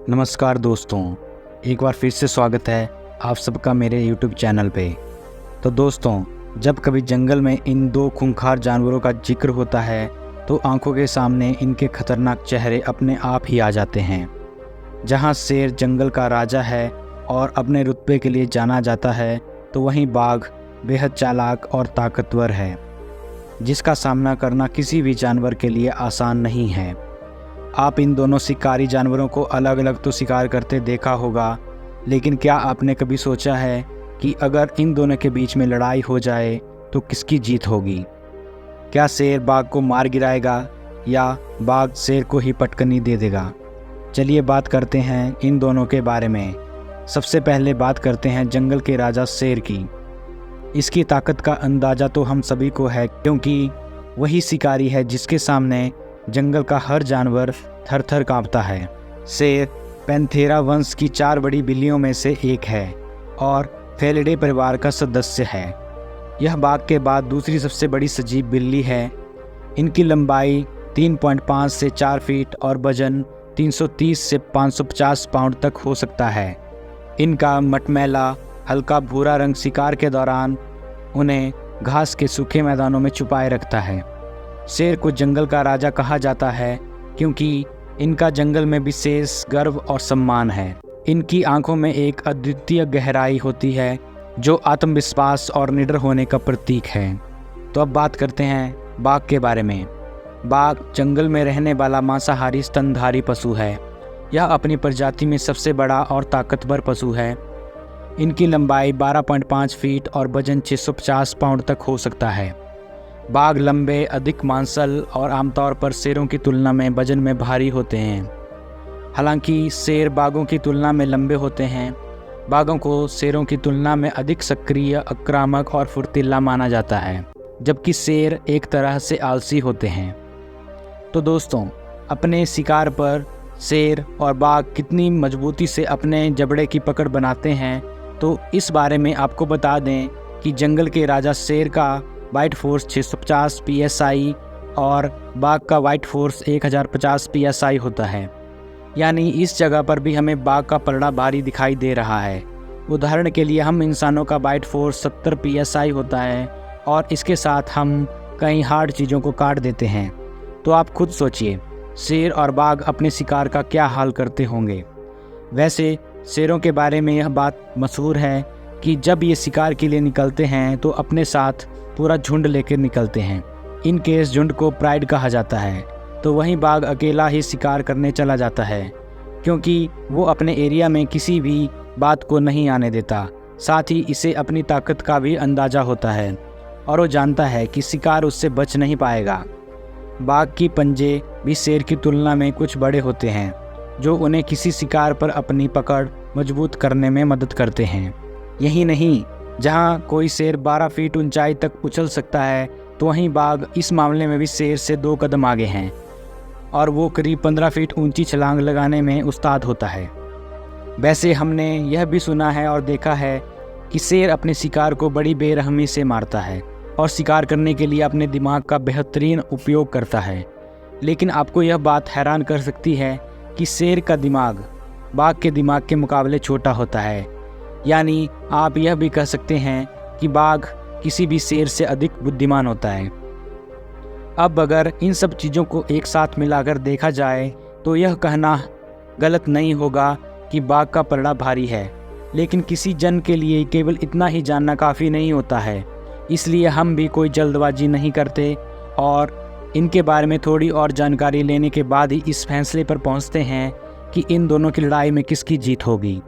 नमस्कार दोस्तों, एक बार फिर से स्वागत है आप सबका मेरे YouTube चैनल पे। तो दोस्तों, जब कभी जंगल में इन दो खूंखार जानवरों का जिक्र होता है तो आंखों के सामने इनके खतरनाक चेहरे अपने आप ही आ जाते हैं। जहां शेर जंगल का राजा है और अपने रुतबे के लिए जाना जाता है, तो वहीं बाघ बेहद चालाक और ताकतवर है, जिसका सामना करना किसी भी जानवर के लिए आसान नहीं है। आप इन दोनों शिकारी जानवरों को अलग अलग तो शिकार करते देखा होगा, लेकिन क्या आपने कभी सोचा है कि अगर इन दोनों के बीच में लड़ाई हो जाए तो किसकी जीत होगी? क्या शेर बाघ को मार गिराएगा या बाघ शेर को ही पटकनी दे देगा? चलिए बात करते हैं इन दोनों के बारे में। सबसे पहले बात करते हैं जंगल के राजा शेर की। इसकी ताकत का अंदाज़ा तो हम सभी को है, क्योंकि वही शिकारी है जिसके सामने जंगल का हर जानवर थर थर काँपता है। शेर पैंथेरा वंश की 4 बड़ी बिल्लियों में से एक है और फेलिडे परिवार का सदस्य है। यह बाघ के बाद दूसरी सबसे बड़ी सजीव बिल्ली है। इनकी लंबाई 3.5 से 4 फीट और वजन 330 से 550 पाउंड तक हो सकता है। इनका मटमैला हल्का भूरा रंग शिकार के दौरान उन्हें घास के सूखे मैदानों में छुपाए रखता है। शेर को जंगल का राजा कहा जाता है क्योंकि इनका जंगल में विशेष गर्व और सम्मान है। इनकी आंखों में एक अद्वितीय गहराई होती है जो आत्मविश्वास और निडर होने का प्रतीक है। तो अब बात करते हैं बाघ के बारे में। बाघ जंगल में रहने वाला मांसाहारी स्तनधारी पशु है। यह अपनी प्रजाति में सबसे बड़ा और ताकतवर पशु है। इनकी लंबाई 12.5 फीट और वजन 650 पाउंड तक हो सकता है। बाघ लंबे, अधिक मांसल और आमतौर पर शेरों की तुलना में वजन में भारी होते हैं। हालांकि शेर बाघों की तुलना में लंबे होते हैं, बाघों को शेरों की तुलना में अधिक सक्रिय, आक्रामक और फुर्तीला माना जाता है, जबकि शेर एक तरह से आलसी होते हैं। तो दोस्तों, अपने शिकार पर शेर और बाघ कितनी मजबूती से अपने जबड़े की पकड़ बनाते हैं, तो इस बारे में आपको बता दें कि जंगल के राजा शेर का वाइट फोर्स 650 psi और बाघ का वाइट फोर्स 1050 psi होता है। यानी इस जगह पर भी हमें बाघ का पलड़ा भारी दिखाई दे रहा है। उदाहरण के लिए हम इंसानों का वाइट फोर्स 70 psi होता है और इसके साथ हम कई हार्ड चीज़ों को काट देते हैं। तो आप खुद सोचिए, शेर और बाघ अपने शिकार का क्या हाल करते होंगे। वैसे शेरों के बारे में यह बात मशहूर है कि जब ये शिकार के लिए निकलते हैं तो अपने साथ पूरा झुंड लेकर निकलते हैं। इनके इस झुंड को प्राइड कहा जाता है। तो वहीं बाघ अकेला ही शिकार करने चला जाता है, क्योंकि वो अपने एरिया में किसी भी बात को नहीं आने देता। साथ ही इसे अपनी ताकत का भी अंदाज़ा होता है और वो जानता है कि शिकार उससे बच नहीं पाएगा। बाघ की पंजे भी शेर की तुलना में कुछ बड़े होते हैं, जो उन्हें किसी शिकार पर अपनी पकड़ मजबूत करने में मदद करते हैं। यही नहीं, जहां कोई शेर 12 फीट ऊंचाई तक उछल सकता है, तो वहीं बाघ इस मामले में भी शेर से 2 कदम आगे हैं और वो करीब 15 फीट ऊंची छलांग लगाने में उस्ताद होता है। वैसे हमने यह भी सुना है और देखा है कि शेर अपने शिकार को बड़ी बेरहमी से मारता है और शिकार करने के लिए अपने दिमाग का बेहतरीन उपयोग करता है। लेकिन आपको यह बात हैरान कर सकती है कि शेर का दिमाग बाघ के दिमाग के मुकाबले छोटा होता है। यानी आप यह भी कह सकते हैं कि बाघ किसी भी शेर से अधिक बुद्धिमान होता है। अब अगर इन सब चीज़ों को एक साथ मिलाकर देखा जाए तो यह कहना गलत नहीं होगा कि बाघ का पलड़ा भारी है, लेकिन किसी जन के लिए केवल इतना ही जानना काफ़ी नहीं होता है। इसलिए हम भी कोई जल्दबाजी नहीं करते और इनके बारे में थोड़ी और जानकारी लेने के बाद ही इस फैसले पर पहुंचते हैं कि इन दोनों की लड़ाई में किसकी जीत होगी।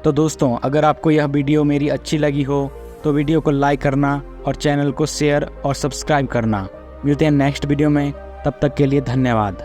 तो दोस्तों, अगर आपको यह वीडियो मेरी अच्छी लगी हो तो वीडियो को लाइक करना और चैनल को शेयर और सब्सक्राइब करना। मिलते हैं नेक्स्ट वीडियो में, तब तक के लिए धन्यवाद।